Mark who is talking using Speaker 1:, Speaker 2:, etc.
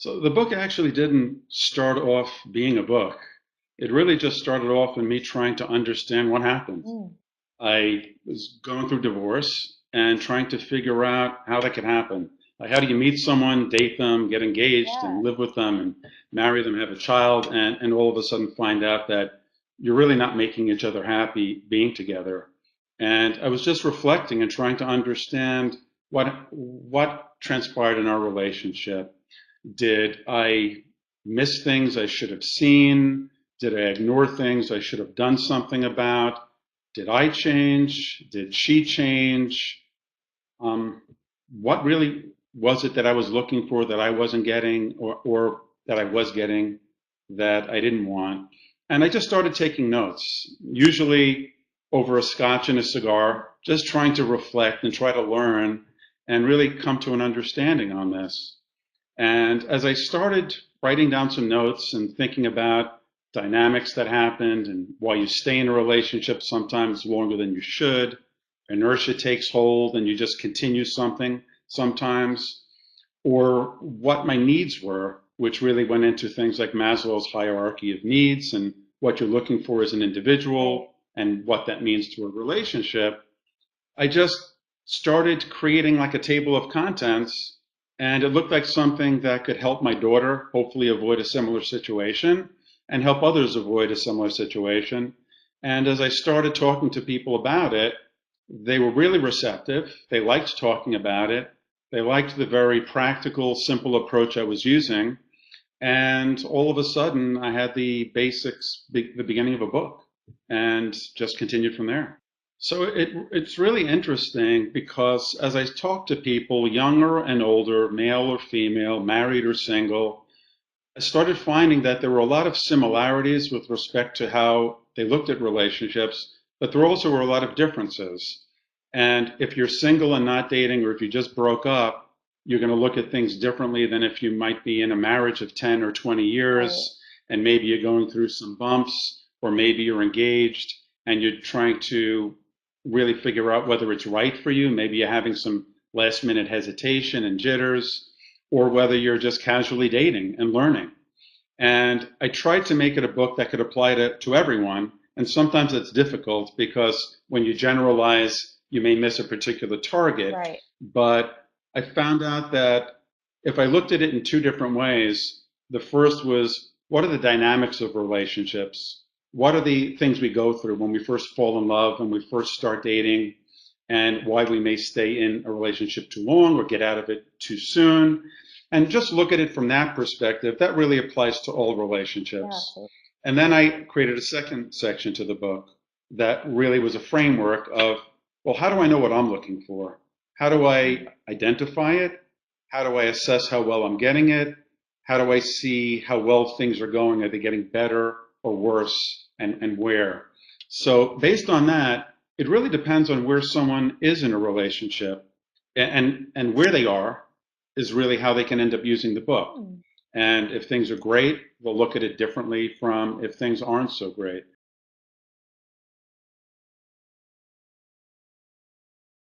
Speaker 1: So the book actually didn't start off being a book. It really just started off in me trying to understand what happened.
Speaker 2: Mm.
Speaker 1: I was going through divorce and trying to figure out how that could happen. Like, how do you meet someone, date them, get engaged,
Speaker 2: Yeah.
Speaker 1: and live with them, and marry them, have a child, and all of a sudden find out that you're really not making each other happy being together. And I was just reflecting and trying to understand what transpired in our relationship. Did I miss things I should have seen? Did I ignore things I should have done something about? Did I change? Did she change? Um, what really was it that I was looking for that I wasn't getting, or that I was getting that I didn't want? And I just started taking notes, usually over a scotch and a cigar, just trying to reflect and try to learn and really come to an understanding on this. And as I started writing down some notes and thinking about dynamics that happened and why you stay in a relationship sometimes longer than you should, inertia takes hold and you just continue something sometimes, or what my needs were, which really went into things like Maslow's hierarchy of needs and what you're looking for as an
Speaker 2: Right.
Speaker 1: individual and what that means to a relationship. I just started creating like a table of contents, and it looked like something that could help my daughter hopefully avoid a similar situation and help others avoid a similar situation. And as I started talking to people about it, they were really receptive. They liked talking about it. They liked the very practical, simple approach I was using. And all of a sudden, I had the basics, the beginning of a book, and just continued from there. So it's really interesting because as I talk to people, younger and older, male or female, married or single, I started finding that there were a lot of similarities with respect to how they looked at relationships, but there also were a lot of differences. And if you're single and not dating, or if you just broke up, you're going to look at things differently than if you might be in a marriage of 10 or 20
Speaker 2: Right.
Speaker 1: years, and maybe you're going through some bumps, or maybe you're engaged and you're trying to really figure out whether it's right for you. Maybe you're having some last minute hesitation and jitters, or whether you're just casually dating and learning. And I tried to make it a book that could apply to everyone. And sometimes it's difficult because when you generalize, you may miss a particular target.
Speaker 2: Right.
Speaker 1: But I found out that if I looked at it in two different ways, the first was, what are the dynamics of relationships? What are the things we go through when we first fall in love, when we first start dating, and why we may stay in a relationship too long or get out of it too soon? And just look at it from that perspective. That really applies to all
Speaker 2: Yeah.
Speaker 1: relationships. And then I created a second section to the book that really was a framework of, well, how do I know what I'm looking for? How do I identify it? How do I assess how well I'm getting it? How do I see how well things are going? Are they getting better or worse? And where? So based on that, it really depends on where someone is in a relationship, and where they are is really how they can end up using the book.
Speaker 2: Hmm.
Speaker 1: And if things are great, they'll look at it differently from if things aren't so great.